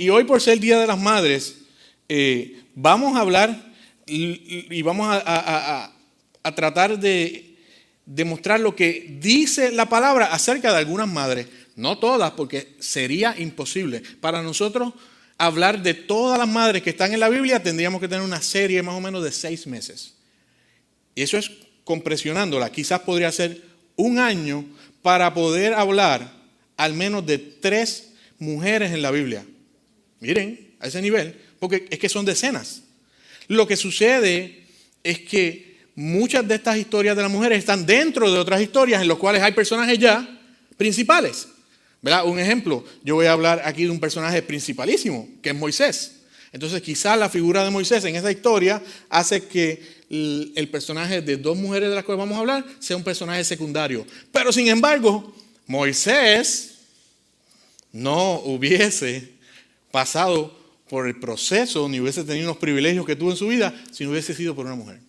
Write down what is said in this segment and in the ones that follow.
Y hoy, por ser el Día de las Madres, vamos a hablar y vamos a tratar de demostrar lo que dice la palabra acerca de algunas madres. No todas, porque sería imposible. Para nosotros hablar de todas las madres que están en la Biblia, tendríamos que tener una serie más o menos de 6 meses. Y eso es compresionándola. Quizás podría ser un año para poder hablar al menos de 3 mujeres en la Biblia. Miren, a ese nivel, porque es que son decenas. Lo que sucede es que muchas de estas historias de las mujeres están dentro de otras historias en las cuales hay personajes ya principales. ¿Verdad? Un ejemplo, yo voy a hablar aquí de un personaje principalísimo, que es Moisés. Entonces quizás la figura de Moisés en esa historia hace que el personaje de 2 mujeres de las cuales vamos a hablar sea un personaje secundario. Pero sin embargo, Moisés no hubiese pasado por el proceso ni hubiese tenido los privilegios que tuvo en su vida si no hubiese sido por una mujer.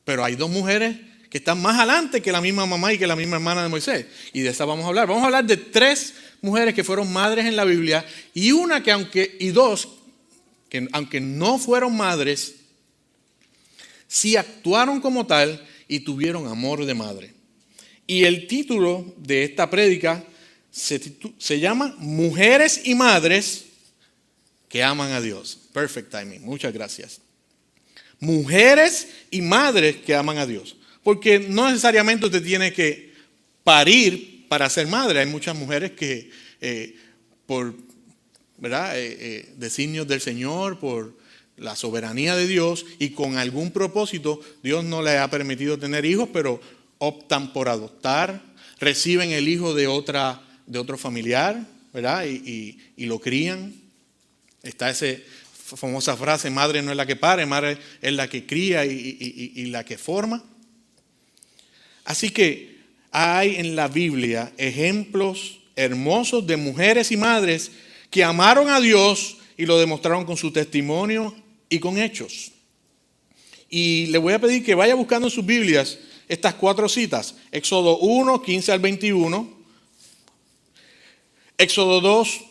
Pero hay 2 mujeres que están más adelante que la misma mamá y que la misma hermana de Moisés. Y de esa vamos a hablar. Vamos a hablar de 3 mujeres que fueron madres en la Biblia y dos que aunque no fueron madres, sí actuaron como tal y tuvieron amor de madre. Y el título de esta prédica se llama Mujeres y Madres que aman a Dios. Perfect timing. Muchas gracias. Mujeres y madres que aman a Dios. Porque no necesariamente usted tiene que parir para ser madre. Hay muchas mujeres que por designios del Señor, por la soberanía de Dios y con algún propósito, Dios no les ha permitido tener hijos, pero optan por adoptar, reciben el hijo de otro familiar, ¿verdad? Y lo crían. Está esa famosa frase, madre no es la que pare, madre es la que cría y la que forma. Así que hay en la Biblia ejemplos hermosos de mujeres y madres que amaron a Dios y lo demostraron con su testimonio y con hechos. Y le voy a pedir que vaya buscando en sus Biblias estas 4 citas. Éxodo 1, 15 al 21. Éxodo 2,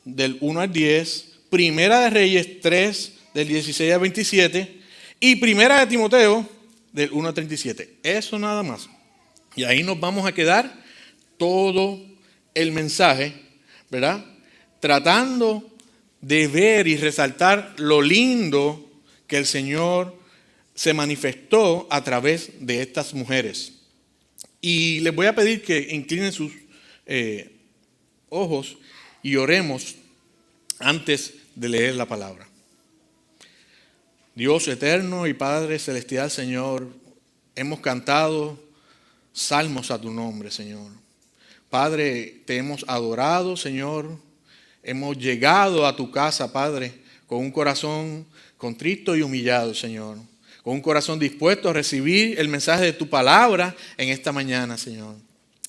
del 1 al 10. Primera de Reyes 3, del 16 al 27. Y Primera de Timoteo, del 1 al 37. Eso nada más. Y ahí nos vamos a quedar todo el mensaje, ¿verdad? Tratando de ver y resaltar lo lindo que el Señor se manifestó a través de estas mujeres. Y les voy a pedir que inclinen sus ojos y oremos antes de leer la palabra. Dios eterno y Padre celestial, Señor, hemos cantado salmos a tu nombre, Señor. Padre, te hemos adorado, Señor. Hemos llegado a tu casa, Padre, con un corazón contrito y humillado, Señor. Con un corazón dispuesto a recibir el mensaje de tu palabra en esta mañana, Señor.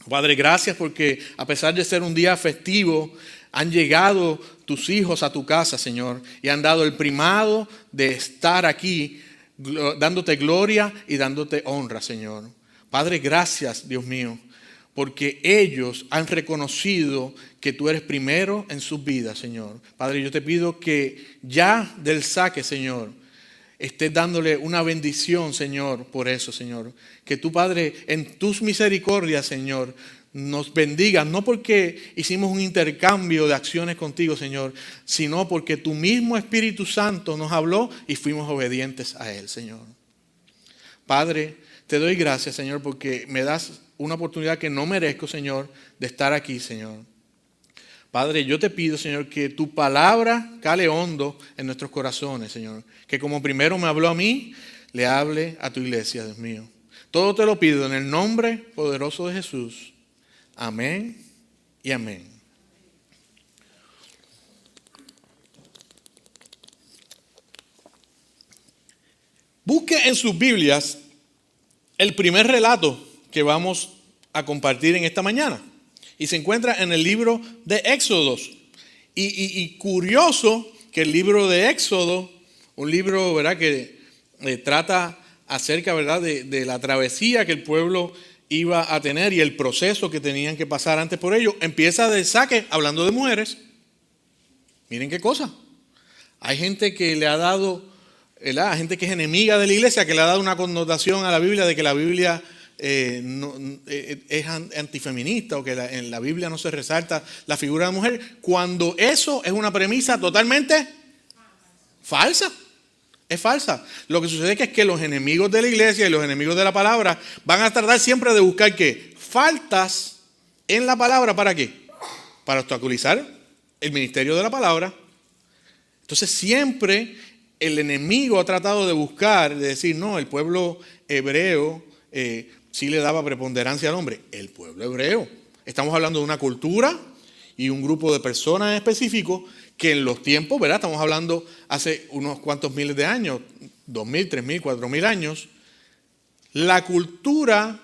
Padre, gracias porque a pesar de ser un día festivo, han llegado tus hijos a tu casa, Señor, y han dado el primado de estar aquí, dándote gloria y dándote honra, Señor. Padre, gracias, Dios mío, porque ellos han reconocido que tú eres primero en sus vidas, Señor. Padre, yo te pido que ya del saque, Señor, estés dándole una bendición, Señor, por eso, Señor. Que tú, Padre, en tus misericordias, Señor, nos bendiga, no porque hicimos un intercambio de acciones contigo, Señor, sino porque tu mismo Espíritu Santo nos habló y fuimos obedientes a Él, Señor. Padre, te doy gracias, Señor, porque me das una oportunidad que no merezco, Señor, de estar aquí, Señor. Padre, yo te pido, Señor, que tu palabra cale hondo en nuestros corazones, Señor. Que como primero me habló a mí, le hable a tu iglesia, Dios mío. Todo te lo pido en el nombre poderoso de Jesús. Amén y amén. Busque en sus Biblias el primer relato que vamos a compartir en esta mañana. Y se encuentra en el libro de Éxodos. Y curioso que el libro de Éxodo, un libro, ¿verdad?, que trata acerca, ¿verdad?, de la travesía que el pueblo iba a tener y el proceso que tenían que pasar antes por ello, empieza de saque hablando de mujeres. Miren qué cosa. Hay gente que le ha dado, ¿verdad? Hay gente que es enemiga de la iglesia, que le ha dado una connotación a la Biblia de que la Biblia es antifeminista o que en la Biblia no se resalta la figura de la mujer, cuando eso es una premisa totalmente falsa. Es falsa. Lo que sucede es que los enemigos de la iglesia y los enemigos de la palabra van a tratar siempre de buscar ¿qué? Faltas en la palabra. ¿Para qué? Para obstaculizar el ministerio de la palabra. Entonces siempre el enemigo ha tratado de buscar, de decir, no, el pueblo hebreo sí le daba preponderancia al hombre. El pueblo hebreo. Estamos hablando de una cultura y un grupo de personas en específico que en los tiempos, ¿verdad? Estamos hablando hace unos cuantos miles de años, 2000, 3000, 4000 años. La cultura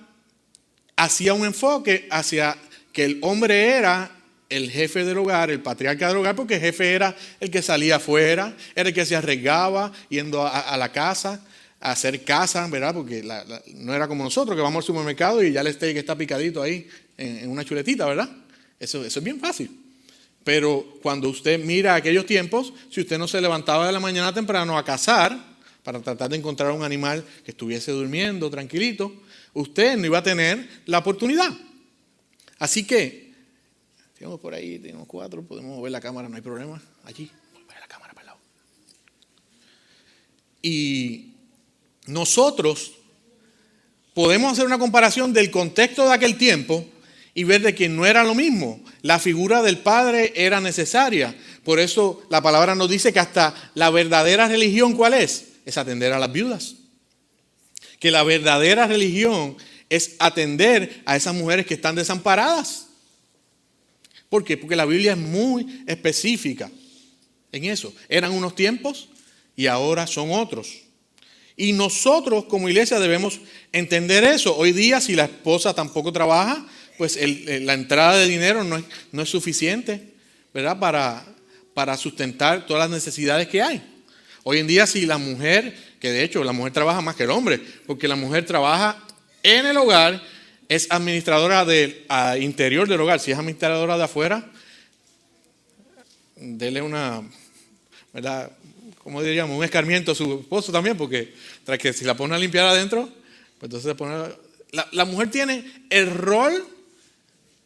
hacía un enfoque hacia que el hombre era el jefe del hogar, el patriarca del hogar, porque el jefe era el que salía afuera, era el que se arriesgaba yendo a la casa, a hacer casa, ¿verdad? Porque no era como nosotros que vamos al supermercado y ya el steak está picadito ahí en una chuletita, ¿verdad? Eso es bien fácil. Pero cuando usted mira aquellos tiempos, si usted no se levantaba de la mañana temprano a cazar, para tratar de encontrar un animal que estuviese durmiendo tranquilito, usted no iba a tener la oportunidad. Así que, tenemos por ahí, tenemos 4, podemos mover la cámara, no hay problema. Allí, mover la cámara para el lado. Y nosotros podemos hacer una comparación del contexto de aquel tiempo y ver de que no era lo mismo. La figura del padre era necesaria. Por eso la palabra nos dice que hasta la verdadera religión, ¿cuál es? Es atender a las viudas. Que la verdadera religión es atender a esas mujeres que están desamparadas. ¿Por qué? Porque la Biblia es muy específica en eso. Eran unos tiempos y ahora son otros. Y nosotros como iglesia debemos entender eso. Hoy día, si la esposa tampoco trabaja, pues la entrada de dinero no es suficiente, ¿verdad? Para sustentar todas las necesidades que hay. Hoy en día, si la mujer, que de hecho la mujer trabaja más que el hombre, porque la mujer trabaja en el hogar, es administradora del interior del hogar. Si es administradora de afuera, dele una, ¿verdad? ¿Cómo diríamos? Un escarmiento a su esposo también, porque tras que si la pone a limpiar adentro, pues entonces se pone la mujer tiene el rol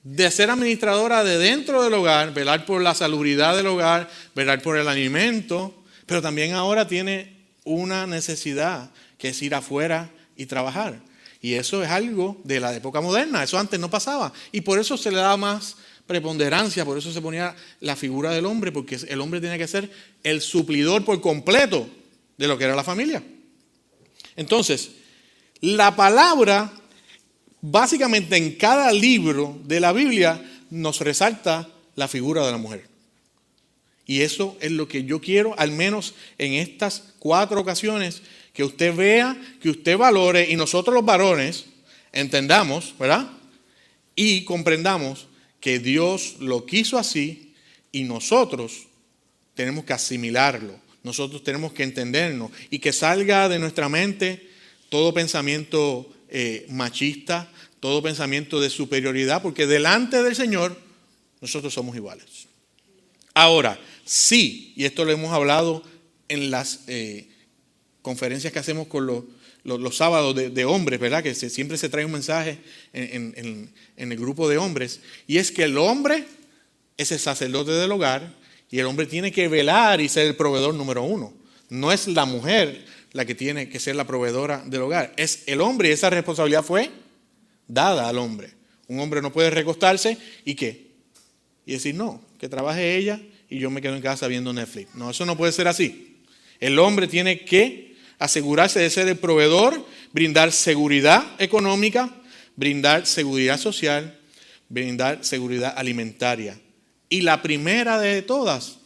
de ser administradora de dentro del hogar, velar por la salubridad del hogar, velar por el alimento, pero también ahora tiene una necesidad que es ir afuera y trabajar. Y eso es algo de la época moderna, eso antes no pasaba. Y por eso se le daba más preponderancia, por eso se ponía la figura del hombre, porque el hombre tenía que ser el suplidor por completo de lo que era la familia. Entonces, la palabra, básicamente en cada libro de la Biblia, nos resalta la figura de la mujer. Y eso es lo que yo quiero, al menos en estas 4 ocasiones, que usted vea, que usted valore y nosotros los varones entendamos, ¿verdad? Y comprendamos que Dios lo quiso así y nosotros tenemos que asimilarlo. Nosotros tenemos que entendernos y que salga de nuestra mente todo pensamiento machista, todo pensamiento de superioridad, porque delante del Señor nosotros somos iguales. Ahora, sí, y esto lo hemos hablado en las conferencias que hacemos con los sábados de hombres, ¿verdad? Que siempre se trae un mensaje en el grupo de hombres, y es que el hombre es el sacerdote del hogar y el hombre tiene que velar y ser el proveedor número 1. No es la mujer la que tiene que ser la proveedora del hogar, es el hombre, y esa responsabilidad fue dada al hombre. Un hombre no puede recostarse y ¿qué? Y decir, no, que trabaje ella y yo me quedo en casa viendo Netflix. No, eso no puede ser así. El hombre tiene que asegurarse de ser el proveedor, brindar seguridad económica, brindar seguridad social, brindar seguridad alimentaria. Y la primera de todas,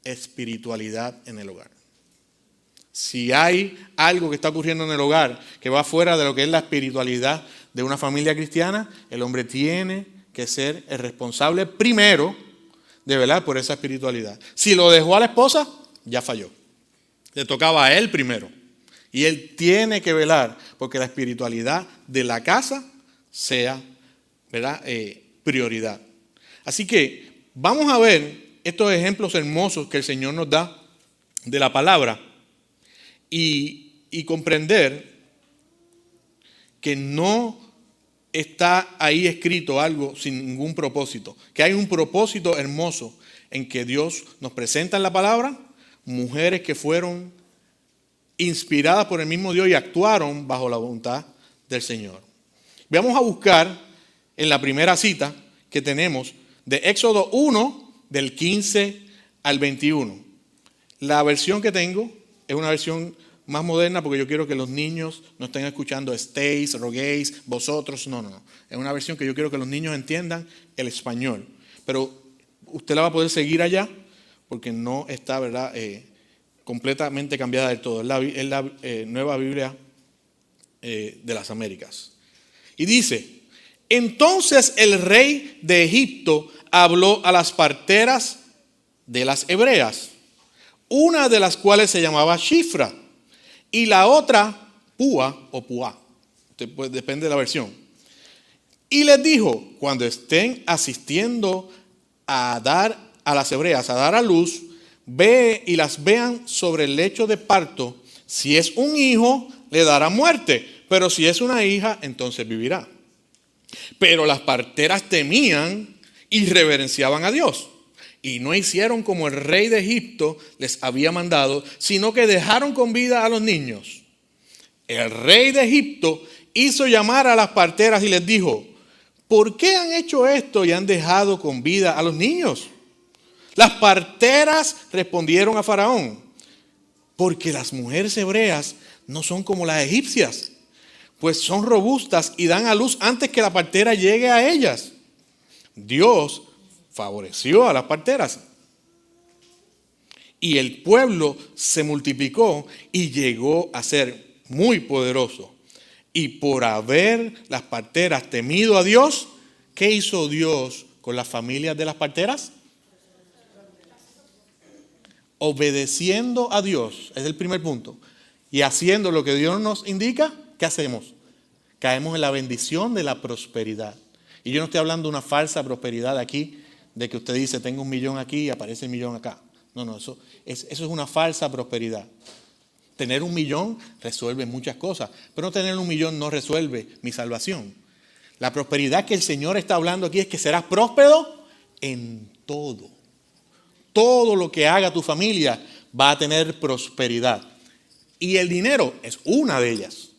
espiritualidad en el hogar. Si hay algo que está ocurriendo en el hogar que va fuera de lo que es la espiritualidad de una familia cristiana, el hombre tiene que ser el responsable primero de velar por esa espiritualidad. Si lo dejó a la esposa, ya falló. Le tocaba a él primero. Y él tiene que velar porque la espiritualidad de la casa sea, ¿verdad? Prioridad. Así que vamos a ver estos ejemplos hermosos que el Señor nos da de la palabra y comprender que no está ahí escrito algo sin ningún propósito, que hay un propósito hermoso en que Dios nos presenta en la palabra mujeres que fueron inspiradas por el mismo Dios y actuaron bajo la voluntad del Señor. Vamos a buscar en la primera cita que tenemos de Éxodo 1, del 15 al 21. La versión que tengo es una versión más moderna porque yo quiero que los niños no estén escuchando estéis, roguéis, vosotros. No. Es una versión que yo quiero que los niños entiendan el español. Pero usted la va a poder seguir allá porque no está, ¿verdad?, completamente cambiada del todo. Es la Nueva Biblia de las Américas. Y dice: entonces el rey de Egipto habló a las parteras de las hebreas, una de las cuales se llamaba Shifra y la otra Púa o Puá, pues depende de la versión. Y les dijo: cuando estén asistiendo a dar a las hebreas a dar a luz, ve y las vean sobre el lecho de parto. Si es un hijo, le dará muerte, pero si es una hija, entonces vivirá. Pero las parteras temían y reverenciaban a Dios, y no hicieron como el rey de Egipto les había mandado, sino que dejaron con vida a los niños. El rey de Egipto hizo llamar a las parteras y les dijo: ¿por qué han hecho esto y han dejado con vida a los niños? Las parteras respondieron a Faraón: porque las mujeres hebreas no son como las egipcias, pues son robustas y dan a luz antes que la partera llegue a ellas. Dios favoreció a las parteras. Y el pueblo se multiplicó y llegó a ser muy poderoso. Y por haber las parteras temido a Dios, ¿qué hizo Dios con las familias de las parteras? Obedeciendo a Dios, es el primer punto. Y haciendo lo que Dios nos indica, ¿qué hacemos? Caemos en la bendición de la prosperidad. Y yo no estoy hablando de una falsa prosperidad aquí, de que usted dice: tengo 1 millón aquí y aparece 1 millón acá. No, eso es una falsa prosperidad. Tener 1 millón resuelve muchas cosas, pero no tener 1 millón no resuelve mi salvación. La prosperidad que el Señor está hablando aquí es que serás próspero en todo. Todo lo que haga tu familia va a tener prosperidad. Y el dinero es una de ellas.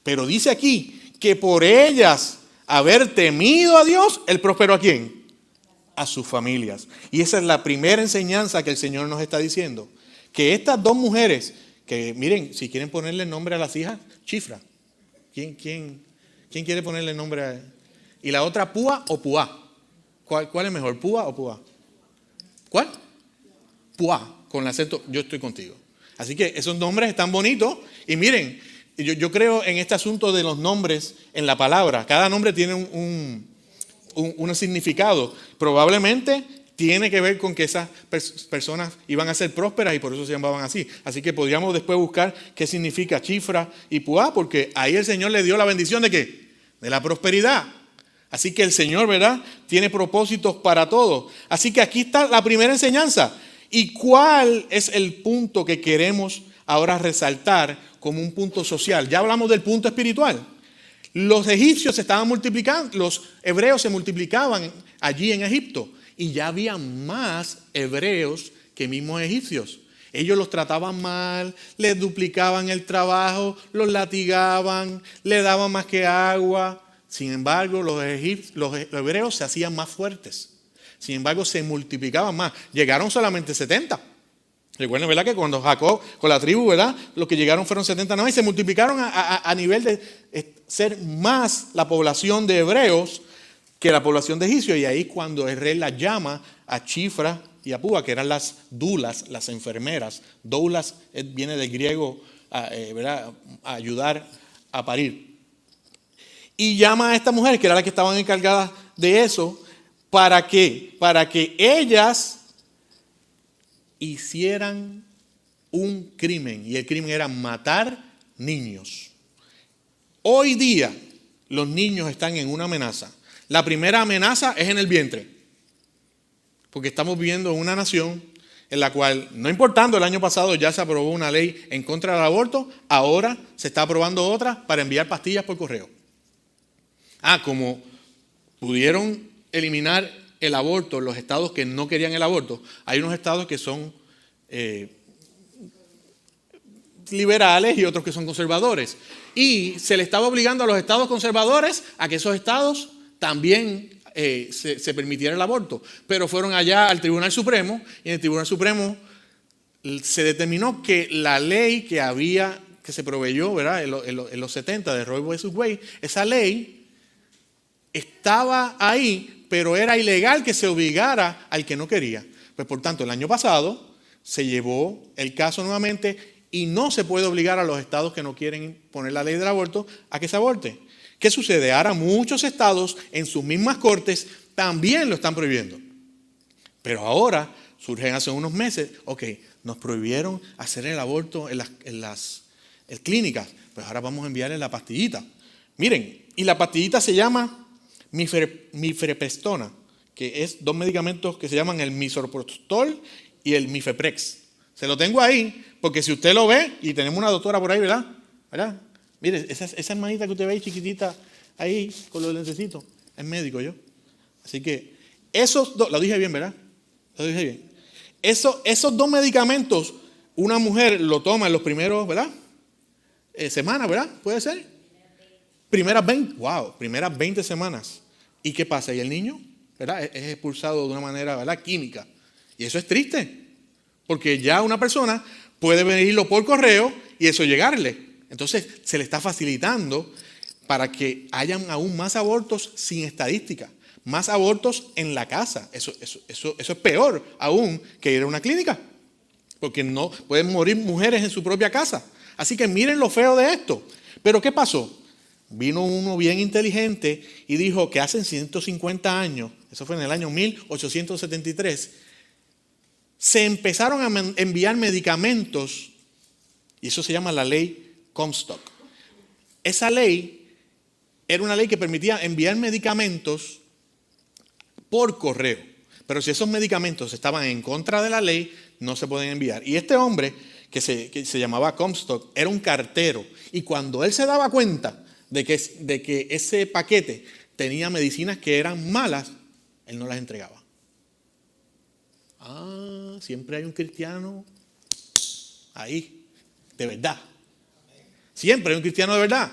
Pero dice aquí que por ellas haber temido a Dios, Él prosperó ¿a quién? A sus familias. Y esa es la primera enseñanza que el Señor nos está diciendo. Que estas dos mujeres, que miren, si quieren ponerle nombre a las hijas, Shifra. ¿Quién quiere ponerle nombre a ella? Y la otra, Púa o Puá. ¿Cuál es mejor, Púa o Puá? ¿Cuál? Puá, con el acento, yo estoy contigo. Así que esos nombres están bonitos. Y miren, yo creo en este asunto de los nombres en la palabra. Cada nombre tiene un significado. Probablemente tiene que ver con que esas personas iban a ser prósperas y por eso se llamaban así. Así que podríamos después buscar qué significa Shifra y Puá, porque ahí el Señor le dio la bendición ¿de qué? De la prosperidad. Así que el Señor, ¿verdad?, tiene propósitos para todo. Así que aquí está la primera enseñanza. ¿Y cuál es el punto que queremos ahora resaltar como un punto social? Ya hablamos del punto espiritual. Los egipcios se estaban multiplicando, los hebreos se multiplicaban allí en Egipto. Y ya había más hebreos que mismos egipcios. Ellos los trataban mal, les duplicaban el trabajo, los latigaban, le daban más que agua. Sin embargo, los hebreos se hacían más fuertes. Sin embargo, se multiplicaban más. Llegaron solamente 70. Recuerden, ¿verdad?, que cuando Jacob, con la tribu, ¿verdad?, los que llegaron fueron 70 nada más y se multiplicaron a nivel de ser más la población de hebreos que la población de egipcios. Y ahí cuando el rey las llama a Shifra y a Púa, que eran las dulas, las enfermeras. Doulas viene del griego, ¿verdad?, a ayudar a parir. Y llama a estas mujeres, que eran las que estaban encargadas de eso, ¿para qué? Para que ellas hicieran un crimen. Y el crimen era matar niños. Hoy día los niños están en una amenaza. La primera amenaza es en el vientre. Porque estamos viviendo en una nación en la cual, no importando, el año pasado ya se aprobó una ley en contra del aborto, ahora se está aprobando otra para enviar pastillas por correo. Como pudieron eliminar el aborto en los estados que no querían el aborto, hay unos estados que son liberales y otros que son conservadores. Y se le estaba obligando a los estados conservadores a que esos estados también se permitiera el aborto. Pero fueron allá al Tribunal Supremo y en el Tribunal Supremo se determinó que la ley que se proveyó, ¿verdad?, en los 70 de Roe vs. Wade, esa ley estaba ahí, pero era ilegal que se obligara al que no quería. Pues por tanto, el año pasado se llevó el caso nuevamente y no se puede obligar a los estados que no quieren poner la ley del aborto a que se aborte. ¿Qué sucede? Ahora muchos estados en sus mismas cortes también lo están prohibiendo. Pero ahora surgen hace unos meses, nos prohibieron hacer el aborto en las clínicas, pues ahora vamos a enviarle la pastillita. Miren, y la pastillita se llama mifeprestona, que es 2 medicamentos que se llaman el misoprostol y el mifeprex. Se lo tengo ahí, porque si usted lo ve, y tenemos una doctora por ahí, ¿verdad? Mire, esa hermanita que usted ve ahí chiquitita, ahí, con los lentecitos, es médico yo. Así que, esos dos, lo dije bien, ¿verdad? Lo dije bien. Esos 2 medicamentos, una mujer lo toma en los primeros, ¿verdad? Semanas, ¿verdad? ¿Puede ser? Primeras 20 semanas. ¿Y qué pasa? Y el niño, ¿verdad?, es expulsado de una manera, ¿verdad?, química. Y eso es triste, porque ya una persona puede venirlo por correo y eso llegarle. Entonces se le está facilitando para que hayan aún más abortos sin estadística, más abortos en la casa. Eso es peor aún que ir a una clínica, porque no pueden morir mujeres en su propia casa. Así que miren lo feo de esto. Pero ¿qué pasó? Vino uno bien inteligente y dijo que hace 150 años, eso fue en el año 1873, se empezaron a enviar medicamentos, y eso se llama la ley Comstock. Esa ley era una ley que permitía enviar medicamentos por correo, pero si esos medicamentos estaban en contra de la ley, no se pueden enviar. Y este hombre, que se llamaba Comstock, era un cartero, y cuando él se daba cuenta de que ese paquete tenía medicinas que eran malas, él no las entregaba. Siempre hay un cristiano ahí, de verdad. Siempre hay un cristiano de verdad.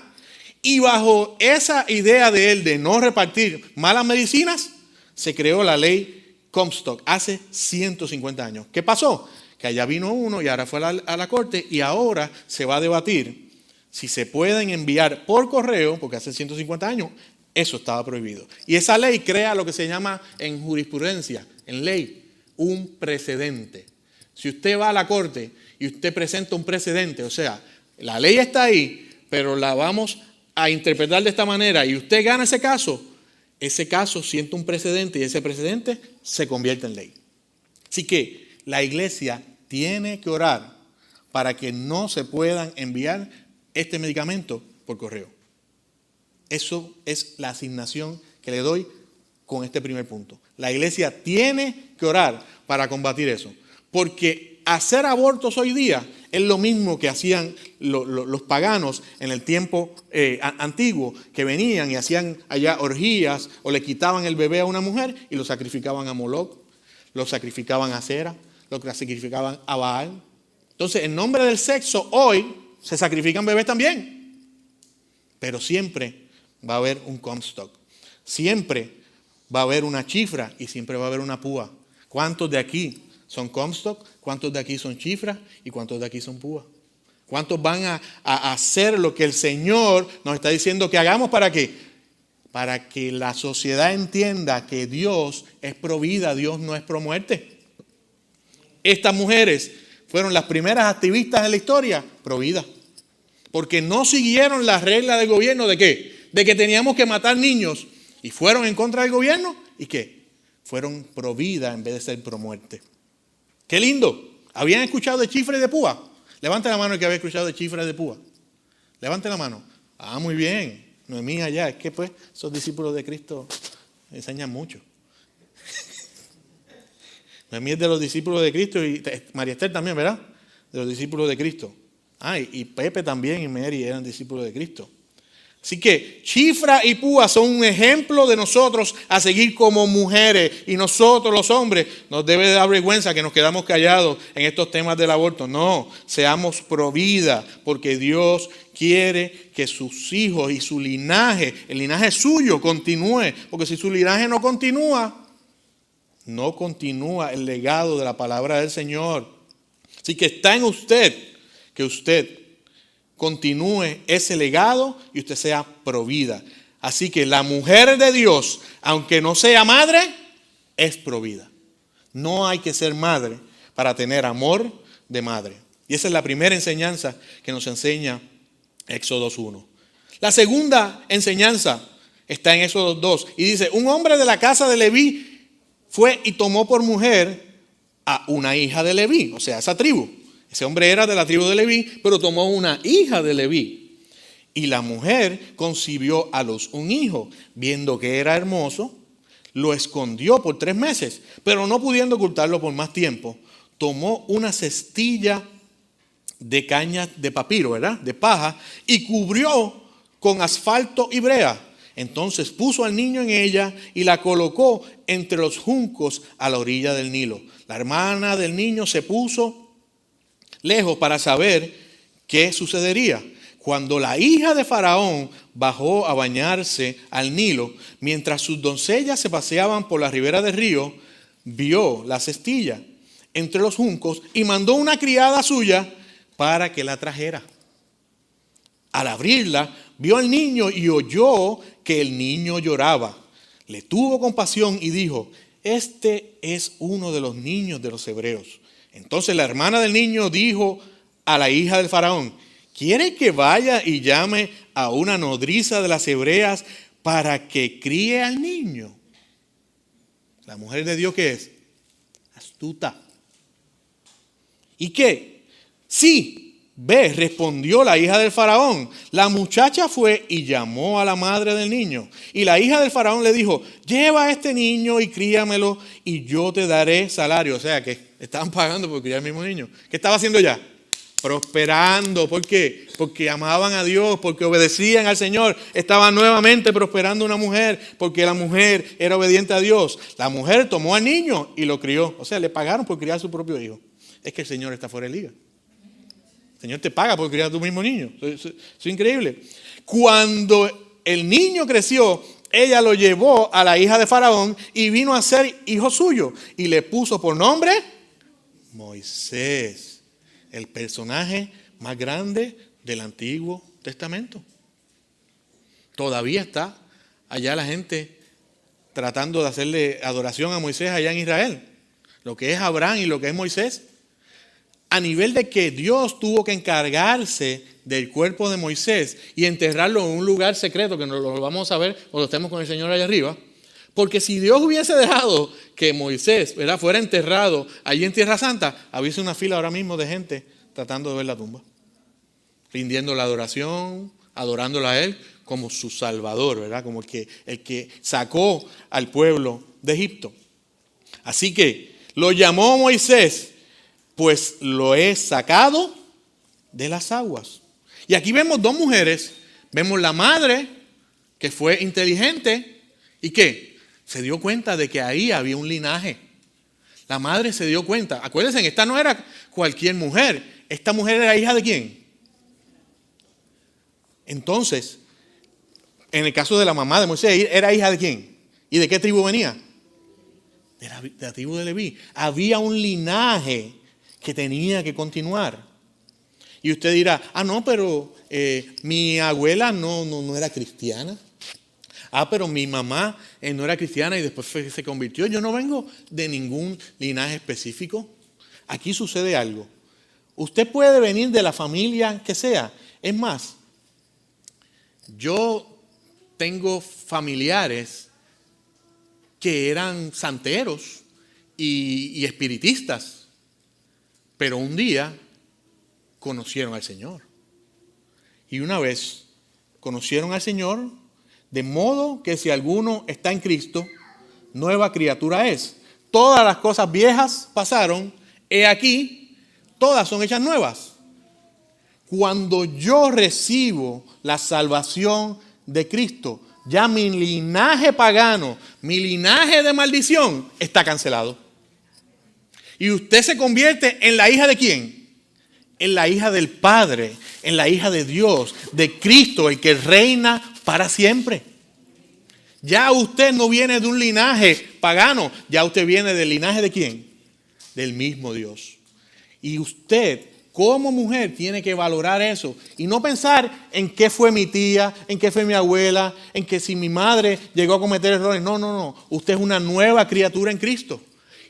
Y bajo esa idea de él de no repartir malas medicinas, se creó la ley Comstock hace 150 años. ¿Qué pasó? Que allá vino uno y ahora fue a la corte y ahora se va a debatir si se pueden enviar por correo, porque hace 150 años eso estaba prohibido. Y esa ley crea lo que se llama en jurisprudencia, en ley, un precedente. Si usted va a la corte y usted presenta un precedente, o sea, la ley está ahí, pero la vamos a interpretar de esta manera y usted gana ese caso sienta un precedente y ese precedente se convierte en ley. Así que la iglesia tiene que orar para que no se puedan enviar este medicamento por correo. Eso es la asignación que le doy con este primer punto. La iglesia tiene que orar para combatir eso. Porque hacer abortos hoy día es lo mismo que hacían los paganos en el tiempo antiguo, que venían y hacían allá orgías o le quitaban el bebé a una mujer y lo sacrificaban a Moloch, lo sacrificaban a Cera, lo sacrificaban a Baal. Entonces, en nombre del sexo, hoy se sacrifican bebés también. Pero siempre va a haber un Comstock. Siempre va a haber una chifra y siempre va a haber una púa. ¿Cuántos de aquí son Comstock? ¿Cuántos de aquí son chifras? ¿Y cuántos de aquí son púas? ¿Cuántos van a hacer lo que el Señor nos está diciendo que hagamos? ¿Para qué? Para que la sociedad entienda que Dios es pro vida, Dios no es pro muerte. Estas mujeres fueron las primeras activistas en la historia pro vida. Porque no siguieron las reglas del gobierno ¿de qué? De que teníamos que matar niños. Y fueron en contra del gobierno. ¿Y qué? Fueron pro vida en vez de ser pro muerte. ¡Qué lindo! ¿Habían escuchado de chifra y de púa? Levante la mano el que había escuchado de chifra y de púa. Levante la mano. Muy bien. Noemí allá. Es que pues esos discípulos de Cristo enseñan mucho. Noemí es de los discípulos de Cristo y María Esther también, ¿verdad? De los discípulos de Cristo. Y Pepe también y Mary eran discípulos de Cristo. Así que Shifra y Púa son un ejemplo de nosotros a seguir como mujeres. Y nosotros los hombres nos debe dar vergüenza que nos quedamos callados en estos temas del aborto. No, seamos pro vida, porque Dios quiere que sus hijos y su linaje, el linaje suyo, continúe. Porque si su linaje no continúa el legado de la palabra del Señor. Así que está en usted que usted continúe ese legado y usted sea provida. Así que la mujer de Dios, aunque no sea madre, es provida. No hay que ser madre para tener amor de madre. Y esa es la primera enseñanza que nos enseña Éxodo 1. La segunda enseñanza está en Éxodo 2 y dice: un hombre de la casa de Leví fue y tomó por mujer a una hija de Leví, o sea, esa tribu. Ese hombre era de la tribu de Leví, pero tomó una hija de Leví. Y la mujer concibió a luz un hijo. Viendo que era hermoso, lo escondió por 3 meses. Pero no pudiendo ocultarlo por más tiempo, tomó una cestilla de caña de papiro, ¿verdad? De paja, y cubrió con asfalto y brea. Entonces puso al niño en ella y la colocó entre los juncos a la orilla del Nilo. La hermana del niño se puso lejos para saber qué sucedería. Cuando la hija de Faraón bajó a bañarse al Nilo, mientras sus doncellas se paseaban por la ribera del río, vio la cestilla entre los juncos y mandó una criada suya para que la trajera. Al abrirla, vio al niño y oyó que el niño lloraba. Le tuvo compasión y dijo: este es uno de los niños de los hebreos. Entonces la hermana del niño dijo a la hija del Faraón: ¿quiere que vaya y llame a una nodriza de las hebreas para que críe al niño? La mujer de Dios, ¿qué es? Astuta. ¿Y qué? Sí, ve, respondió la hija del Faraón. La muchacha fue y llamó a la madre del niño. Y la hija del Faraón le dijo: lleva a este niño y críamelo y yo te daré salario. O sea que estaban pagando por criar al mismo niño. ¿Qué estaba haciendo ya? Prosperando. ¿Por qué? Porque amaban a Dios, porque obedecían al Señor. Estaban nuevamente prosperando una mujer, porque la mujer era obediente a Dios. La mujer tomó al niño y lo crió. O sea, le pagaron por criar a su propio hijo. Es que el Señor está fuera de liga. El Señor te paga por criar a tu mismo niño. Eso es increíble. Cuando el niño creció, ella lo llevó a la hija de Faraón y vino a ser hijo suyo. Y le puso por nombre Moisés, el personaje más grande del Antiguo Testamento. Todavía está allá la gente tratando de hacerle adoración a Moisés allá en Israel. Lo que es Abraham y lo que es Moisés. A nivel de que Dios tuvo que encargarse del cuerpo de Moisés y enterrarlo en un lugar secreto, que nos lo vamos a ver cuando estemos con el Señor allá arriba. Porque si Dios hubiese dejado que Moisés, ¿verdad?, fuera enterrado allí en Tierra Santa, hubiese una fila ahora mismo de gente tratando de ver la tumba, rindiendo la adoración, adorándola a Él como su Salvador, ¿verdad?, como el que sacó al pueblo de Egipto. Así que lo llamó Moisés: pues lo he sacado de las aguas. Y aquí vemos 2 mujeres. Vemos la madre, que fue inteligente y que se dio cuenta de que ahí había un linaje. La madre se dio cuenta. Acuérdense, esta no era cualquier mujer. Esta mujer era hija de ¿quién? Entonces, en el caso de la mamá de Moisés, ¿era hija de quién? ¿Y de qué tribu venía? De la tribu de Leví. Había un linaje que tenía que continuar. Y usted dirá: no, pero mi abuela no era cristiana. Pero mi mamá no era cristiana y después se convirtió. Yo no vengo de ningún linaje específico. Aquí sucede algo. Usted puede venir de la familia que sea. Es más, yo tengo familiares que eran santeros y espiritistas. Pero un día conocieron al Señor. Y una vez conocieron al Señor, de modo que si alguno está en Cristo, nueva criatura es. todas las cosas viejas pasaron, he aquí, todas son hechas nuevas. Cuando yo recibo la salvación de Cristo, ya mi linaje pagano, mi linaje de maldición está cancelado. Y usted se convierte en la hija de ¿quién? En la hija del Padre, en la hija de Dios, de Cristo, el que reina para siempre. Ya usted no viene de un linaje pagano, ya usted viene del linaje de ¿quién? Del mismo Dios. Y usted, como mujer, tiene que valorar eso y no pensar en qué fue mi tía, en qué fue mi abuela, en que si mi madre llegó a cometer errores. No, no, no. Usted es una nueva criatura en Cristo.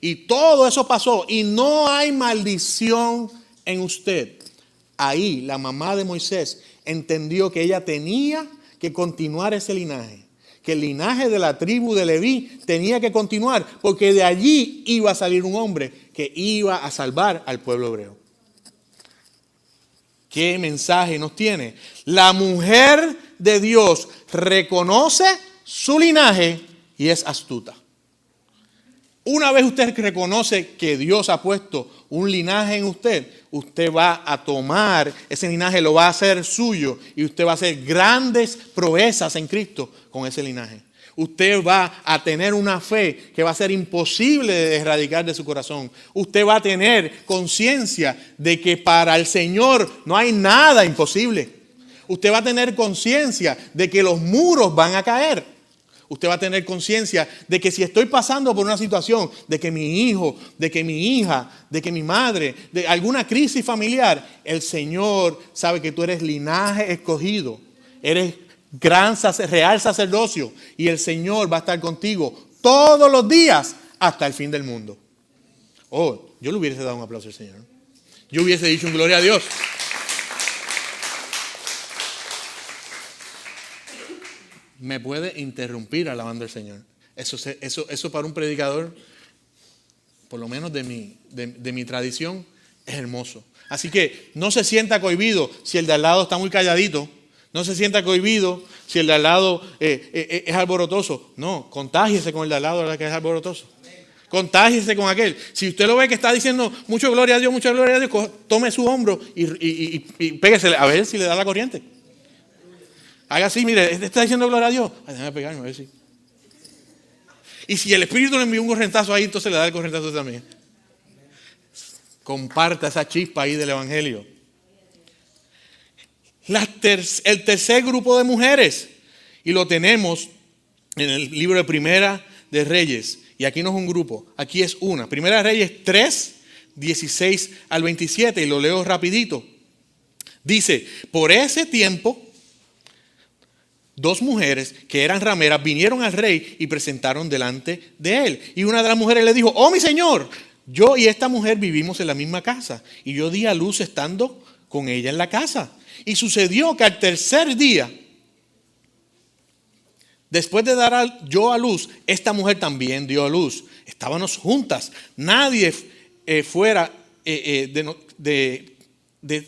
Y todo eso pasó y no hay maldición en usted. Ahí la mamá de Moisés entendió que ella tenía que continuar ese linaje. Que el linaje de la tribu de Leví tenía que continuar porque de allí iba a salir un hombre que iba a salvar al pueblo hebreo. ¿Qué mensaje nos tiene? La mujer de Dios reconoce su linaje y es astuta. Una vez usted reconoce que Dios ha puesto un linaje en usted, usted va a tomar ese linaje, lo va a hacer suyo y usted va a hacer grandes proezas en Cristo con ese linaje. Usted va a tener una fe que va a ser imposible de erradicar de su corazón. Usted va a tener conciencia de que para el Señor no hay nada imposible. Usted va a tener conciencia de que los muros van a caer. Usted va a tener conciencia de que si estoy pasando por una situación de que mi hijo, de que mi hija, de que mi madre, de alguna crisis familiar, el Señor sabe que tú eres linaje escogido, eres real sacerdocio y el Señor va a estar contigo todos los días hasta el fin del mundo. Oh, yo le hubiese dado un aplauso al Señor. Yo hubiese dicho un gloria a Dios. Me puede interrumpir alabando al Señor. Eso para un predicador, por lo menos de mi tradición, es hermoso. Así que no se sienta cohibido si el de al lado está muy calladito. No se sienta cohibido si el de al lado es alborotoso. No, contágiese con el de al lado que es alborotoso. Contágiese con aquel. Si usted lo ve que está diciendo mucho gloria a Dios, tome su hombro y péguesele a ver si le da la corriente. Haga así, mire, está diciendo gloria a Dios. Ay, déjame pegarme a ver si. Y si el Espíritu le envió un correntazo ahí, entonces le da el correntazo también. Comparta esa chispa ahí del Evangelio. El tercer grupo de mujeres, y lo tenemos en el libro de Primera de Reyes. Y aquí no es un grupo, aquí es una. Primera de Reyes 3, 16 al 27, y lo leo rapidito. Dice, por ese tiempo, 2 mujeres que eran rameras vinieron al rey y presentaron delante de él. Y una de las mujeres le dijo, oh mi señor, yo y esta mujer vivimos en la misma casa. Y yo di a luz estando con ella en la casa. Y sucedió que al tercer día, después de dar yo a luz, esta mujer también dio a luz. Estábamos juntas. Nadie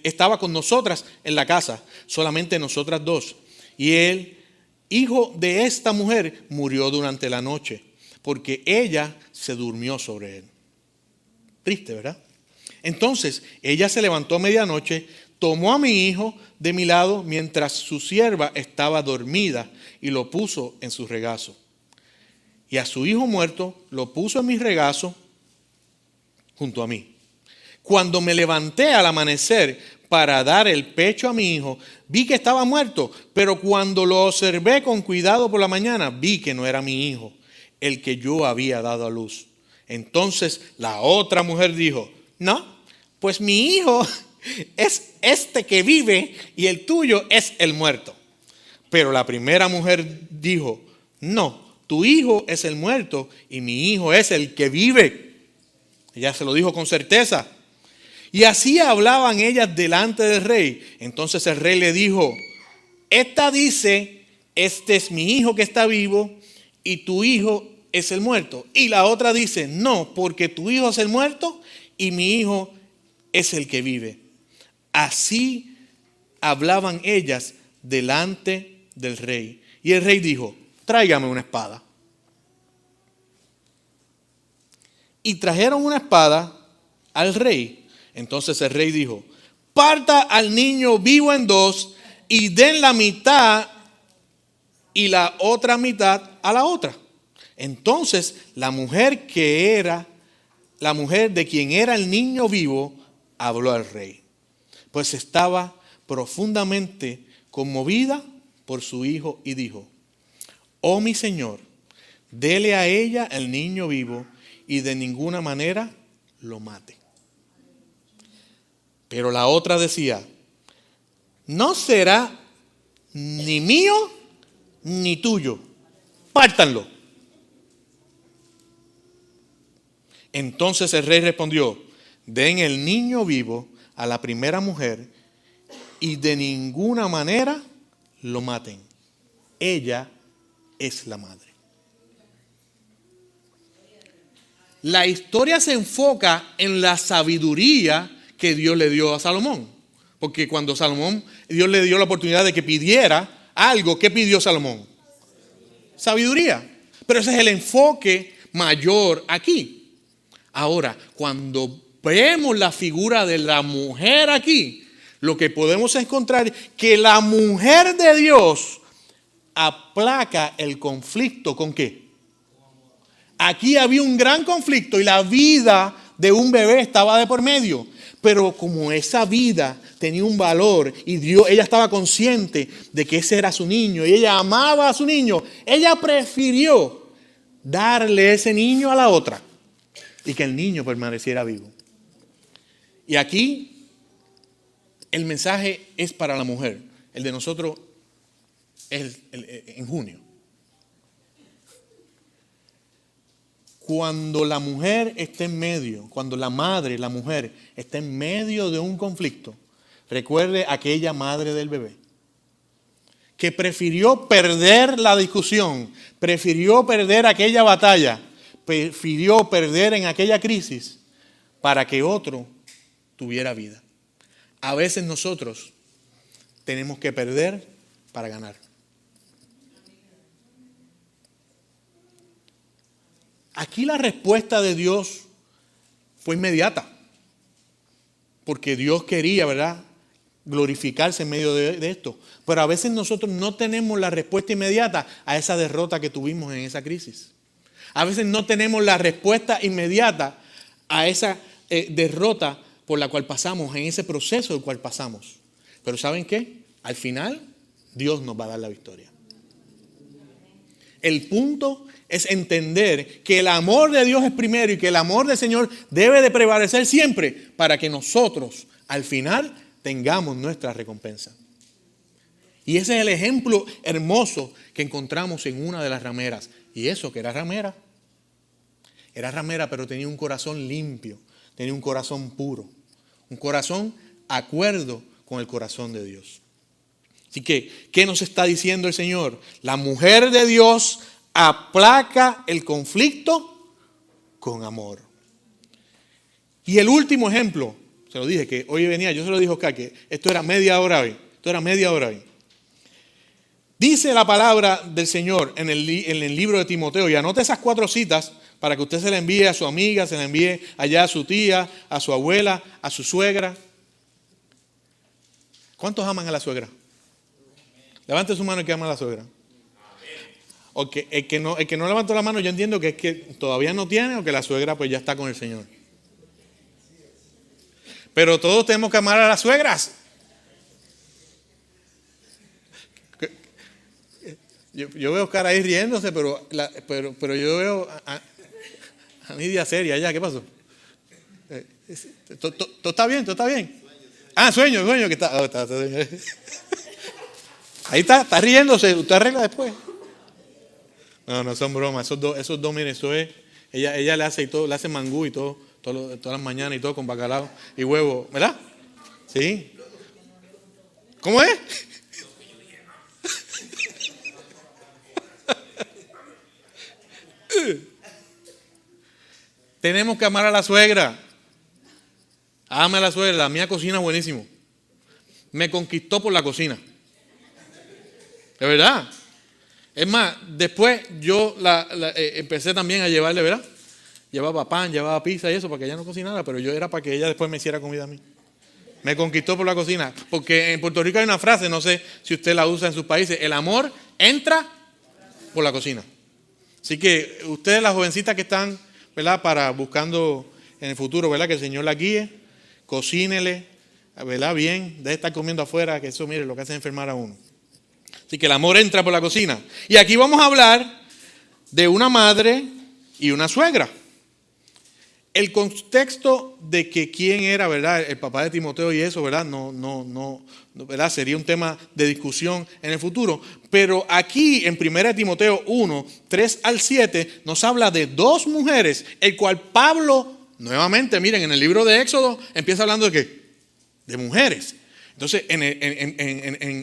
estaba con nosotras en la casa, solamente nosotras 2. Y el hijo de esta mujer murió durante la noche, porque ella se durmió sobre él. Triste, ¿verdad? Entonces ella se levantó a medianoche, tomó a mi hijo de mi lado mientras su sierva estaba dormida y lo puso en su regazo. Y a su hijo muerto lo puso en mi regazo junto a mí. Cuando me levanté al amanecer para dar el pecho a mi hijo, vi que estaba muerto, pero cuando lo observé con cuidado por la mañana, vi que no era mi hijo, el que yo había dado a luz. Entonces la otra mujer dijo, no, pues mi hijo es este que vive y el tuyo es el muerto. Pero la primera mujer dijo, no, tu hijo es el muerto y mi hijo es el que vive. Ella se lo dijo con certeza. Y así hablaban ellas delante del rey. Entonces el rey le dijo, esta dice, este es mi hijo que está vivo y tu hijo es el muerto. Y la otra dice, no, porque tu hijo es el muerto y mi hijo es el que vive. Así hablaban ellas delante del rey. Y el rey dijo, tráigame una espada. y trajeron una espada al rey. Entonces el rey dijo: parta al niño vivo en dos y den la mitad y la otra mitad a la otra. Entonces la mujer de quien era el niño vivo habló al rey, pues estaba profundamente conmovida por su hijo y dijo: oh mi señor, dele a ella el niño vivo y de ninguna manera lo mate. Pero la otra decía: no será ni mío ni tuyo, pártanlo. Entonces el rey respondió: den el niño vivo a la primera mujer y de ninguna manera lo maten. Ella es la madre. La historia se enfoca en la sabiduría que Dios le dio a Salomón. Porque cuando Dios le dio la oportunidad de que pidiera algo, ¿qué pidió Salomón? Sabiduría. Pero ese es el enfoque mayor aquí. Ahora, cuando vemos la figura de la mujer aquí, lo que podemos encontrar es que la mujer de Dios aplaca el conflicto. ¿Con qué? Aquí había un gran conflicto y la vida de un bebé estaba de por medio. Pero como esa vida tenía un valor y ella estaba consciente de que ese era su niño y ella amaba a su niño, ella prefirió darle ese niño a la otra y que el niño permaneciera vivo. Y aquí el mensaje es para la mujer. El de nosotros es en junio. Cuando la mujer está en medio, cuando la mujer está en medio de un conflicto, recuerde aquella madre del bebé que prefirió perder la discusión, prefirió perder aquella batalla, prefirió perder en aquella crisis para que otro tuviera vida. A veces nosotros tenemos que perder para ganar. Aquí la respuesta de Dios fue inmediata, porque Dios quería, ¿verdad?, glorificarse en medio de esto. Pero a veces nosotros no tenemos la respuesta inmediata a esa derrota que tuvimos en esa crisis. A veces no tenemos la respuesta inmediata a esa derrota por la cual pasamos, en ese proceso del cual pasamos. Pero ¿saben qué? Al final, Dios nos va a dar la victoria. El punto es entender que el amor de Dios es primero y que el amor del Señor debe de prevalecer siempre para que nosotros al final tengamos nuestra recompensa. Y ese es el ejemplo hermoso que encontramos en una de las rameras. Y eso que era ramera pero tenía un corazón limpio, tenía un corazón puro, un corazón acuerdo con el corazón de Dios. Así que, ¿qué nos está diciendo el Señor? La mujer de Dios aplaca el conflicto con amor. Y el último ejemplo, se lo dije que hoy venía, yo se lo dije a Oscar, que esto era media hora hoy. Dice la palabra del Señor en el libro de Timoteo, y anote esas 4 citas para que usted se la envíe a su amiga, se la envíe allá a su tía, a su abuela, a su suegra. ¿Cuántos aman a la suegra? Levante su mano el que ama a la suegra. Okay, el que no levantó la mano, yo entiendo que es que todavía no tiene o que la suegra pues ya está con el Señor. Pero todos tenemos que amar a las suegras. Yo veo a Oscar ahí riéndose, pero yo veo a Nidia seria allá. ¿Qué pasó? ¿Todo está bien? ¿Todo está bien? Sueño que está. Ahí está riéndose. Usted arregla después. No son bromas. Esos dos, miren, eso es. Ella le hace y todo, le hace mangú y todo, todas las mañanas y todo con bacalao y huevo, ¿verdad? Sí. ¿Cómo es? Tenemos que amar a la suegra. Ame a la suegra. La mía cocina buenísimo. Me conquistó por la cocina. De verdad. Es más, después yo empecé también a llevarle, ¿verdad? Llevaba pan, llevaba pizza y eso para que ella no cocinara, pero yo era para que ella después me hiciera comida a mí. Me conquistó por la cocina. Porque en Puerto Rico hay una frase, no sé si usted la usa en sus países, el amor entra por la cocina. Así que ustedes, las jovencitas que están, ¿verdad?, para buscando en el futuro, ¿verdad?, que el Señor la guíe, cocínele, ¿verdad?, bien, deje de estar comiendo afuera, que eso, mire, lo que hace es enfermar a uno. Así que el amor entra por la cocina. Y aquí vamos a hablar de una madre y una suegra. El contexto de que quién era, ¿verdad?, el papá de Timoteo y eso, ¿verdad?, no, ¿verdad?, sería un tema de discusión en el futuro. Pero aquí en 1 Timoteo 1, 3 al 7, nos habla de dos mujeres, el cual Pablo, nuevamente, miren, en el libro de Éxodo, empieza hablando de ¿qué? De mujeres. Entonces,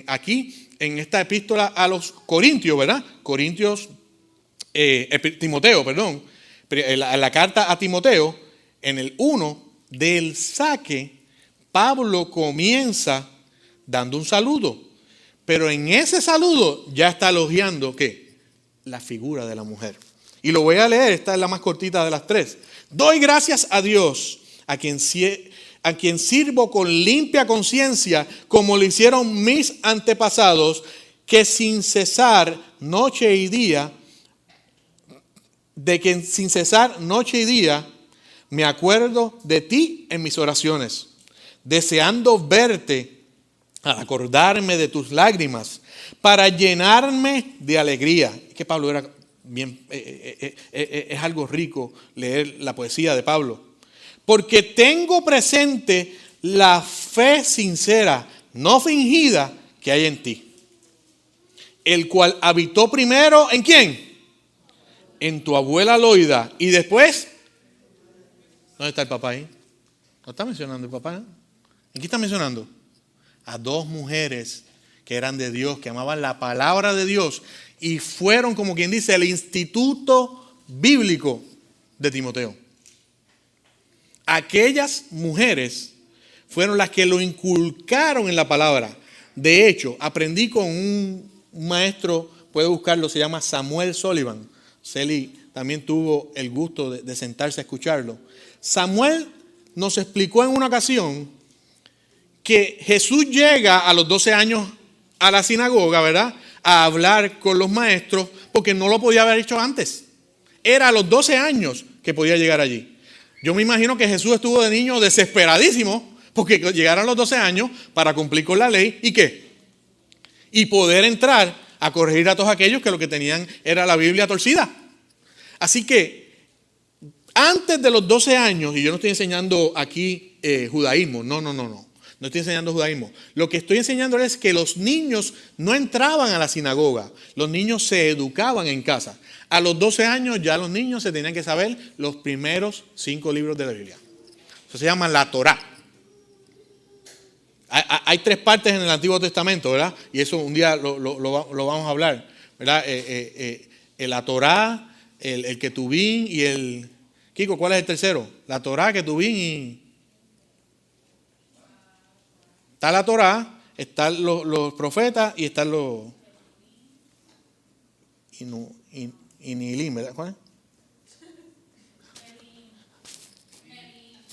aquí, en esta epístola a los Corintios, ¿verdad? Timoteo, perdón. La carta a Timoteo, en el 1 del saque, Pablo comienza dando un saludo. Pero en ese saludo ya está elogiando ¿qué? La figura de la mujer. Y lo voy a leer, esta es la más cortita de las tres. Doy gracias a Dios, a quien sirvo con limpia conciencia, como lo hicieron mis antepasados, que sin cesar noche y día, me acuerdo de ti en mis oraciones, deseando verte al acordarme de tus lágrimas, para llenarme de alegría. Es que Pablo era bien, es algo rico leer la poesía de Pablo. Porque tengo presente la fe sincera, no fingida, que hay en ti, el cual habitó primero, ¿en quién? En tu abuela Loida, y después, ¿dónde está el papá ahí? No está mencionando el papá, ¿eh? ¿En qué está mencionando? A dos mujeres que eran de Dios, que amaban la palabra de Dios, y fueron, como quien dice, el instituto bíblico de Timoteo. Aquellas mujeres fueron las que lo inculcaron en la palabra. De hecho, aprendí con un maestro, puede buscarlo, se llama Samuel Sullivan. Celi también tuvo el gusto de sentarse a escucharlo. Samuel nos explicó en una ocasión que Jesús llega a los 12 años a la sinagoga, ¿verdad?, a hablar con los maestros, porque no lo podía haber hecho antes. Era a los 12 años que podía llegar allí. Yo me imagino que Jesús estuvo de niño desesperadísimo porque llegaran los 12 años para cumplir con la ley y ¿qué? Y poder entrar a corregir a todos aquellos que lo que tenían era la Biblia torcida. Así que antes de los 12 años, y yo no estoy enseñando aquí judaísmo, no estoy enseñando judaísmo. Lo que estoy enseñando es que los niños no entraban a la sinagoga, los niños se educaban en casa. A los 12 años ya los niños se tenían que saber los primeros 5 libros de la Biblia. Eso se llama la Torá. Hay 3 partes en el Antiguo Testamento, ¿verdad? Y eso un día lo vamos a hablar, ¿verdad? La Torá, el Ketubín y el... Kiko, ¿cuál es el tercero? La Torá, Ketubín y... Está la Torá, están los profetas y están los... Nilim, ¿verdad? ¿Cuál es?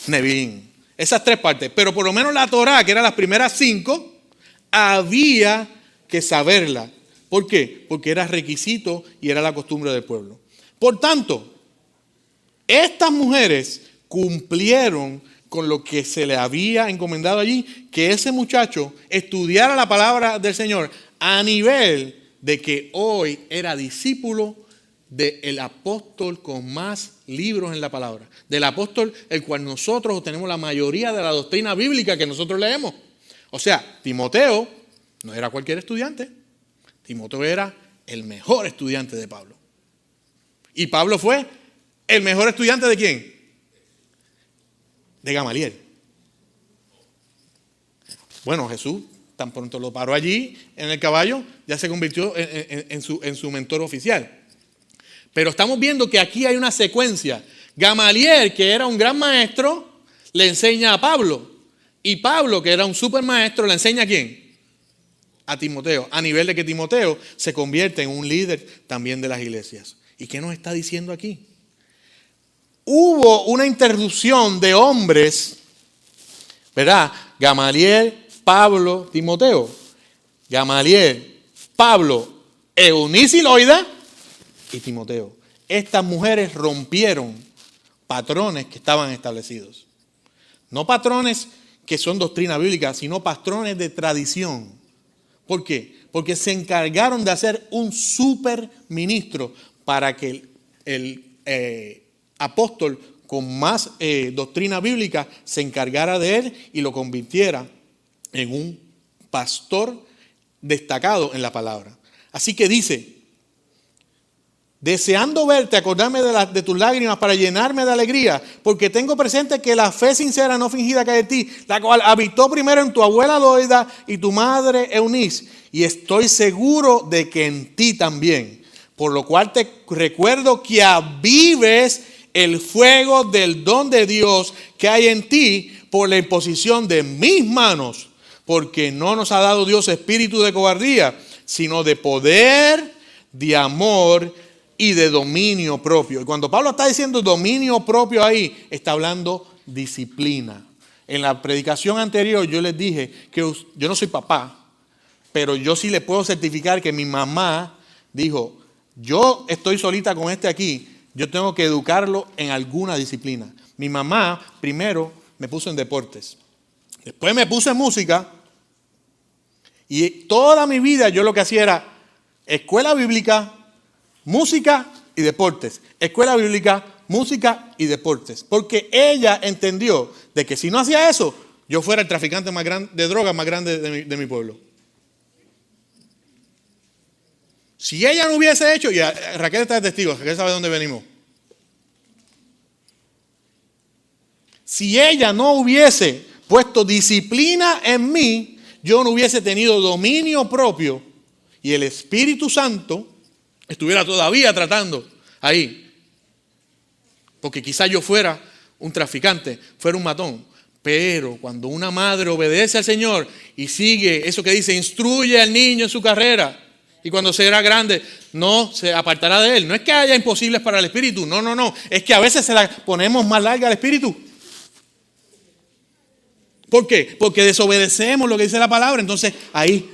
Neviín. Esas 3 partes. Pero por lo menos la Torá, que eran las primeras 5, había que saberla. ¿Por qué? Porque era requisito y era la costumbre del pueblo. Por tanto, estas mujeres cumplieron con lo que se le había encomendado allí, que ese muchacho estudiara la palabra del Señor a nivel de que hoy era discípulo del apóstol con más libros en la palabra, del apóstol el cual nosotros tenemos la mayoría de la doctrina bíblica que nosotros leemos. O sea, Timoteo no era cualquier estudiante, Timoteo era el mejor estudiante de Pablo. Y Pablo fue el mejor estudiante ¿de quién? De Gamaliel. Bueno, Jesús tan pronto lo paró allí en el caballo, ya se convirtió en su mentor oficial. Pero estamos viendo que aquí hay una secuencia. Gamaliel, que era un gran maestro, le enseña a Pablo. Y Pablo, que era un super maestro, le enseña ¿a quién? A Timoteo. A nivel de que Timoteo se convierte en un líder también de las iglesias. ¿Y qué nos está diciendo aquí? hubo una interrupción de hombres, ¿verdad? Gamaliel, Pablo, Timoteo. Gamaliel, Pablo, Eunice y Loida y Timoteo. Estas mujeres rompieron patrones que estaban establecidos. No patrones que son doctrina bíblica, sino patrones de tradición. ¿Por qué? Porque se encargaron de hacer un super ministro para que el apóstol con más doctrina bíblica se encargara de él y lo convirtiera en un pastor destacado en la palabra. Así que dice, deseando verte, acordarme de tus lágrimas para llenarme de alegría, porque tengo presente que la fe sincera no fingida que hay en ti, la cual habitó primero en tu abuela Loida y tu madre Eunice, y estoy seguro de que en ti también, por lo cual te recuerdo que avives el fuego del don de Dios que hay en ti por la imposición de mis manos, porque no nos ha dado Dios espíritu de cobardía, sino de poder, de amor y de dominio propio. Y cuando Pablo está diciendo dominio propio ahí, está hablando disciplina. En la predicación anterior yo les dije que yo no soy papá, pero yo sí le puedo certificar que mi mamá dijo, yo estoy solita con este aquí, yo tengo que educarlo en alguna disciplina. Mi mamá primero me puso en deportes, después me puso en música y toda mi vida yo lo que hacía era escuela bíblica, música y deportes. Escuela bíblica, música y deportes. Porque ella entendió de que si no hacía eso, yo fuera el traficante más grande de drogas más grande de mi pueblo. Si ella no hubiese hecho, y Raquel está de testigo, Raquel sabe de dónde venimos. Si ella no hubiese puesto disciplina en mí, yo no hubiese tenido dominio propio y el Espíritu Santo estuviera todavía tratando ahí. Porque quizás yo fuera un traficante, fuera un matón. Pero cuando una madre obedece al Señor y sigue eso que dice, instruye al niño en su carrera. Y cuando será grande, no se apartará de él. No es que haya imposibles para el Espíritu. No. Es que a veces se la ponemos más larga al Espíritu. ¿Por qué? Porque desobedecemos lo que dice la palabra. Entonces, ahí.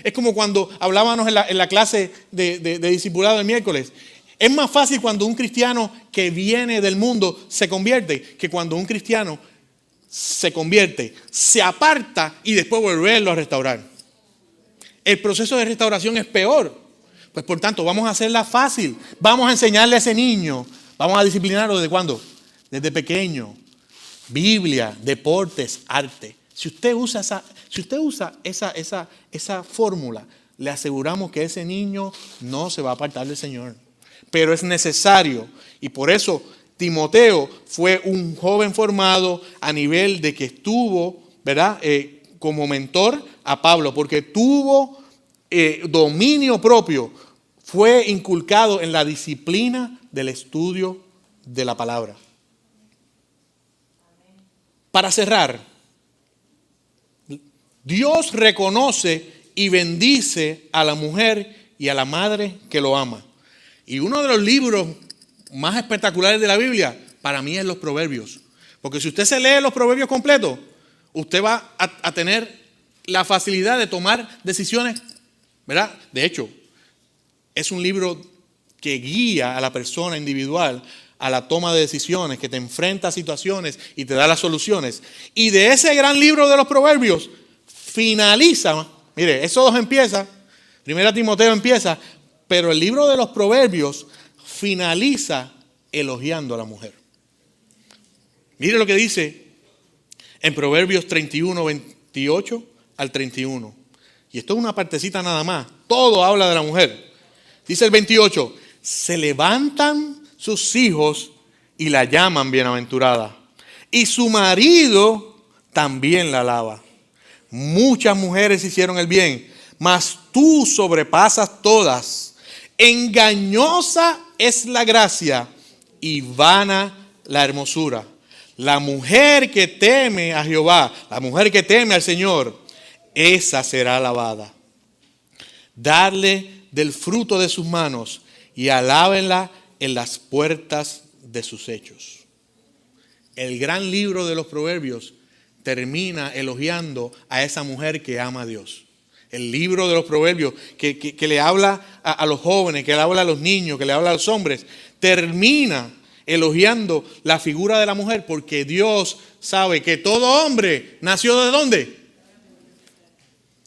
Es como cuando hablábamos en la clase de discipulado del miércoles. Es más fácil cuando un cristiano que viene del mundo se convierte que cuando un cristiano se convierte, se aparta y después volverlo a restaurar. El proceso de restauración es peor. Pues por tanto, vamos a hacerla fácil. Vamos a enseñarle a ese niño. Vamos a disciplinarlo ¿desde cuándo? Desde pequeño. Biblia, deportes, arte. Si usted usa esa fórmula, le aseguramos que ese niño no se va a apartar del Señor. Pero es necesario. Y por eso Timoteo fue un joven formado a nivel de que estuvo, ¿verdad? Como mentor a Pablo, porque tuvo dominio propio. Fue inculcado en la disciplina del estudio de la palabra. Para cerrar, Dios reconoce y bendice a la mujer y a la madre que lo ama. Y uno de los libros más espectaculares de la Biblia, para mí es los Proverbios. Porque si usted se lee los Proverbios completos, usted va a tener la facilidad de tomar decisiones, ¿verdad? De hecho, es un libro que guía a la persona individual a la toma de decisiones, que te enfrenta a situaciones y te da las soluciones. Y de ese gran libro de los Proverbios finaliza, mire, Éxodo empieza, 1 Timoteo empieza, pero el libro de los Proverbios finaliza elogiando a la mujer. Mire lo que dice en Proverbios 31, 28 al 31. Y esto es una partecita nada más. Todo habla de la mujer. Dice el 28, se levantan sus hijos y la llaman bienaventurada. Y su marido también la alaba. Muchas mujeres hicieron el bien, mas tú sobrepasas todas. Engañosa es la gracia y vana la hermosura. La mujer que teme a Jehová, la mujer que teme al Señor, esa será alabada. Darle del fruto de sus manos y alábenla en las puertas de sus hechos. El gran libro de los Proverbios termina elogiando a esa mujer que ama a Dios. El libro de los Proverbios que le habla a los jóvenes, que le habla a los niños, que le habla a los hombres, termina elogiando la figura de la mujer, porque Dios sabe que todo hombre nació ¿de dónde?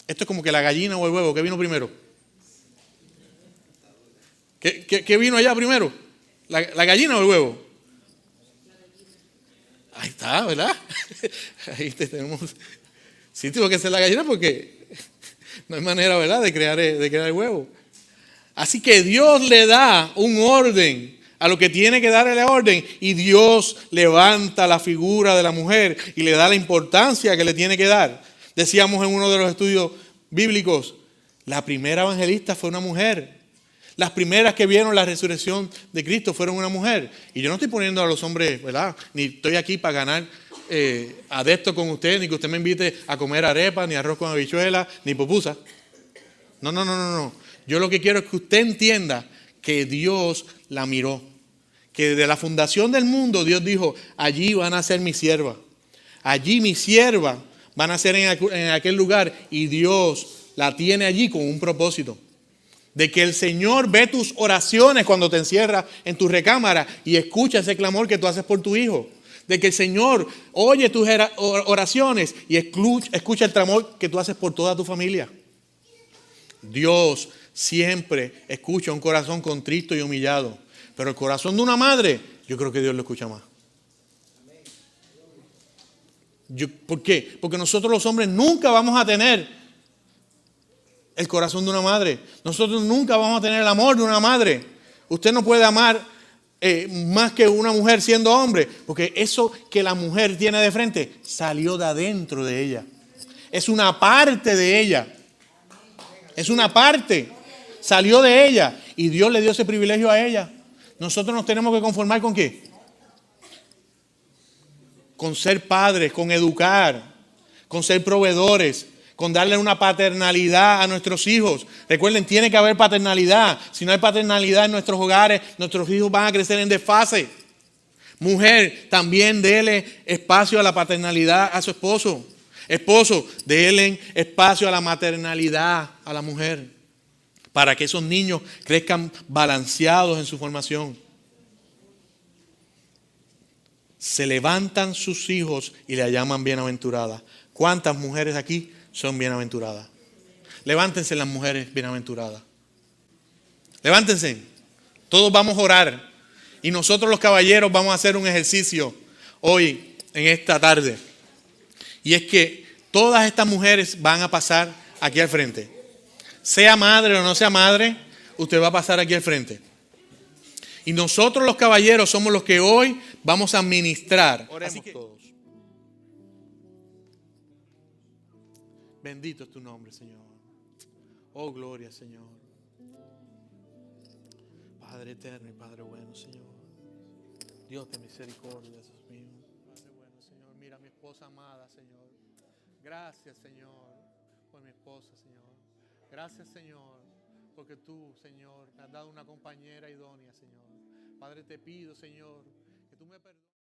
Esto es como que la gallina o el huevo. ¿Qué vino primero? ¿Qué vino allá primero? ¿La gallina o el huevo? Ahí está, ¿verdad? Ahí tenemos. Sí, tuvo que ser la gallina porque no hay manera, ¿verdad?, de crear el huevo. Así que Dios le da un orden a lo que tiene que darle orden, y Dios levanta la figura de la mujer y le da la importancia que le tiene que dar. Decíamos en uno de los estudios bíblicos, la primera evangelista fue una mujer. Las primeras que vieron la resurrección de Cristo fueron una mujer. Y yo no estoy poniendo a los hombres, ¿verdad?, ni estoy aquí para ganar adeptos con usted, ni que usted me invite a comer arepa, ni arroz con habichuela, ni pupusa. No. Yo lo que quiero es que usted entienda que Dios la miró. Que desde la fundación del mundo Dios dijo, allí van a ser mi sierva. Allí mi sierva van a ser en aquel lugar, y Dios la tiene allí con un propósito. De que el Señor ve tus oraciones cuando te encierras en tu recámara y escucha ese clamor que tú haces por tu hijo. De que el Señor oye tus oraciones y escucha el clamor que tú haces por toda tu familia. Dios siempre escucha un corazón contrito y humillado. Pero el corazón de una madre, yo creo que Dios lo escucha más. ¿Por qué? Porque nosotros los hombres nunca vamos a tener el corazón de una madre. Nosotros nunca vamos a tener el amor de una madre. Usted no puede amar más que una mujer siendo hombre, porque eso que la mujer tiene de frente salió de adentro de ella. Es una parte de ella. Es una parte. Salió de ella y Dios le dio ese privilegio a ella. Nosotros nos tenemos que conformar ¿con qué? Con ser padres, con educar, con ser proveedores, con darle una paternalidad a nuestros hijos. Recuerden, tiene que haber paternalidad. Si no hay paternalidad en nuestros hogares, nuestros hijos van a crecer en desfase. Mujer, también dele espacio a la paternalidad a su esposo. Esposo, dele espacio a la maternalidad a la mujer, para que esos niños crezcan balanceados en su formación. Se levantan sus hijos y la llaman bienaventurada. ¿Cuántas mujeres aquí son bienaventuradas? Levántense las mujeres bienaventuradas. Levántense. Todos vamos a orar. Y nosotros los caballeros vamos a hacer un ejercicio hoy, en esta tarde. Y es que todas estas mujeres van a pasar aquí al frente. Sea madre o no sea madre, usted va a pasar aquí al frente. Y nosotros los caballeros somos los que hoy vamos a ministrar. Oremos todos. Bendito es tu nombre, Señor. Oh, gloria, Señor. Padre eterno y Padre bueno, Señor. Dios de misericordia, Dios mío. Padre bueno, Señor. Mira a mi esposa amada, Señor. Gracias, Señor, por mi esposa, Señor. Gracias, Señor, porque tú, Señor, me has dado una compañera idónea, Señor. Padre, te pido, Señor, que tú me perdones.